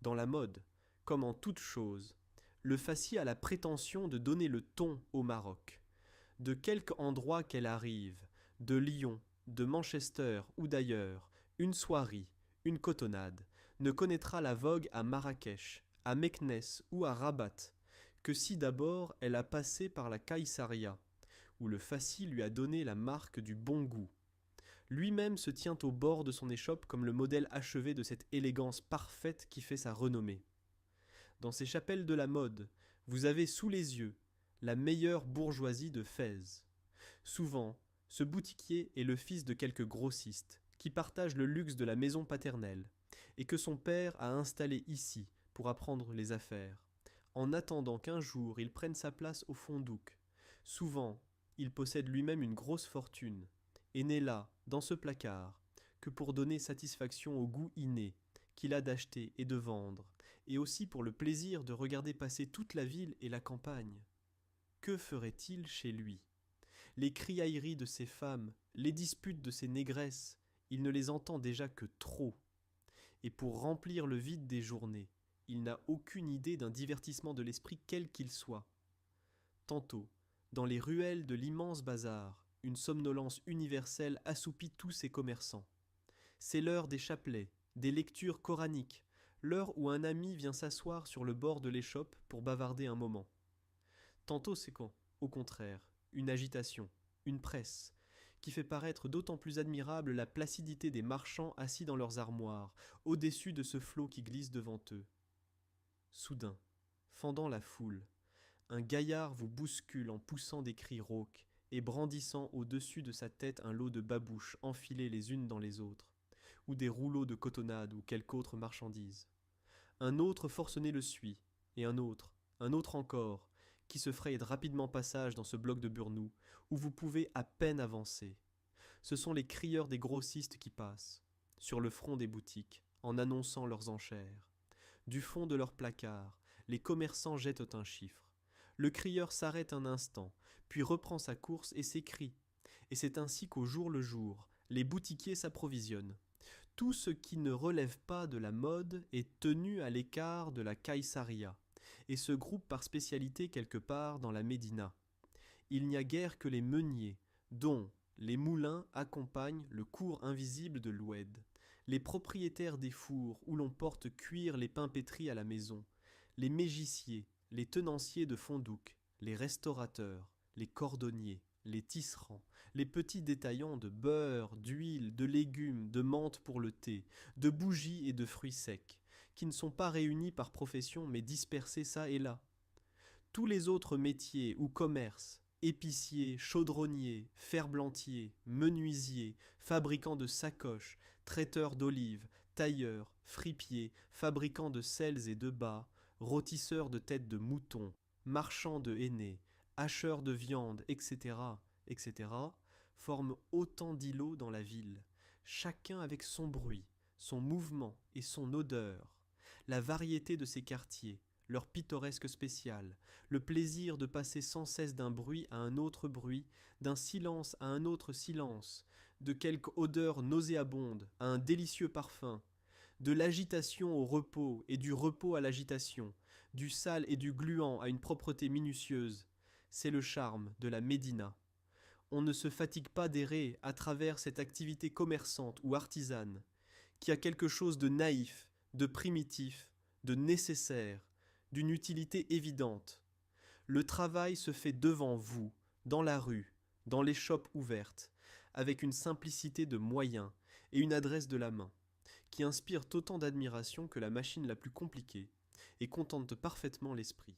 Dans la mode, comme en toute chose, le facie a la prétention de donner le ton au Maroc. De quelque endroit qu'elle arrive, de Lyon, de Manchester ou d'ailleurs, une soierie, une cotonnade, ne connaîtra la vogue à Marrakech, à Meknès ou à Rabat, que si d'abord elle a passé par la Caïsaria, où le facie lui a donné la marque du bon goût. Lui-même se tient au bord de son échoppe comme le modèle achevé de cette élégance parfaite qui fait sa renommée. Dans ces chapelles de la mode, vous avez sous les yeux la meilleure bourgeoisie de Fès. Souvent, ce boutiquier est le fils de quelque grossiste, qui partage le luxe de la maison paternelle, et que son père a installé ici pour apprendre les affaires, en attendant qu'un jour il prenne sa place au fondouk. Souvent, il possède lui-même une grosse fortune, et n'est là, dans ce placard, que pour donner satisfaction au goût inné qu'il a d'acheter et de vendre, et aussi pour le plaisir de regarder passer toute la ville et la campagne. Que ferait-il chez lui? Les criailleries de ces femmes, les disputes de ces négresses, il ne les entend déjà que trop. Et pour remplir le vide des journées, il n'a aucune idée d'un divertissement de l'esprit quel qu'il soit. Tantôt, dans les ruelles de l'immense bazar, une somnolence universelle assoupit tous ces commerçants. C'est l'heure des chapelets, des lectures coraniques, l'heure où un ami vient s'asseoir sur le bord de l'échoppe pour bavarder un moment. Tantôt c'est quand, au contraire, une agitation, une presse, qui fait paraître d'autant plus admirable la placidité des marchands assis dans leurs armoires, au-dessus de ce flot qui glisse devant eux. Soudain, fendant la foule, un gaillard vous bouscule en poussant des cris rauques et brandissant au-dessus de sa tête un lot de babouches enfilées les unes dans les autres, ou des rouleaux de cotonnade ou quelque autre marchandise. Un autre forcené le suit, et un autre encore, qui se fraye rapidement passage dans ce bloc de burnous, où vous pouvez à peine avancer. Ce sont les crieurs des grossistes qui passent, sur le front des boutiques, en annonçant leurs enchères. Du fond de leurs placards, les commerçants jettent un chiffre. Le crieur s'arrête un instant, puis reprend sa course et s'écrie. Et c'est ainsi qu'au jour le jour, les boutiquiers s'approvisionnent. Tout ce qui ne relève pas de la mode est tenu à l'écart de la Caïsaria, et se groupe par spécialité quelque part dans la Médina. Il n'y a guère que les meuniers, dont les moulins accompagnent le cours invisible de l'Oued, les propriétaires des fours où l'on porte cuire les pains pétris à la maison, les mégissiers, les tenanciers de fondouk, les restaurateurs, les cordonniers, les tisserands, les petits détaillants de beurre, d'huile, de légumes, de menthe pour le thé, de bougies et de fruits secs, qui ne sont pas réunis par profession mais dispersés çà et là. Tous les autres métiers ou commerces, épiciers, chaudronniers, ferblantiers, menuisiers, fabricants de sacoches, traiteurs d'olives, tailleurs, fripiers, fabricants de selles et de bas, rôtisseurs de têtes de mouton, marchands de henné, hacheurs de viande, etc., etc., forment autant d'îlots dans la ville, chacun avec son bruit, son mouvement et son odeur. La variété de ces quartiers, leur pittoresque spécial, le plaisir de passer sans cesse d'un bruit à un autre bruit, d'un silence à un autre silence, de quelque odeur nauséabonde à un délicieux parfum, de l'agitation au repos et du repos à l'agitation, du sale et du gluant à une propreté minutieuse, c'est le charme de la Médina. On ne se fatigue pas d'errer à travers cette activité commerçante ou artisane, qui a quelque chose de naïf, de primitif, de nécessaire, d'une utilité évidente. Le travail se fait devant vous, dans la rue, dans les shops ouvertes, avec une simplicité de moyens et une adresse de la main, qui inspirent autant d'admiration que la machine la plus compliquée, et contentent parfaitement l'esprit.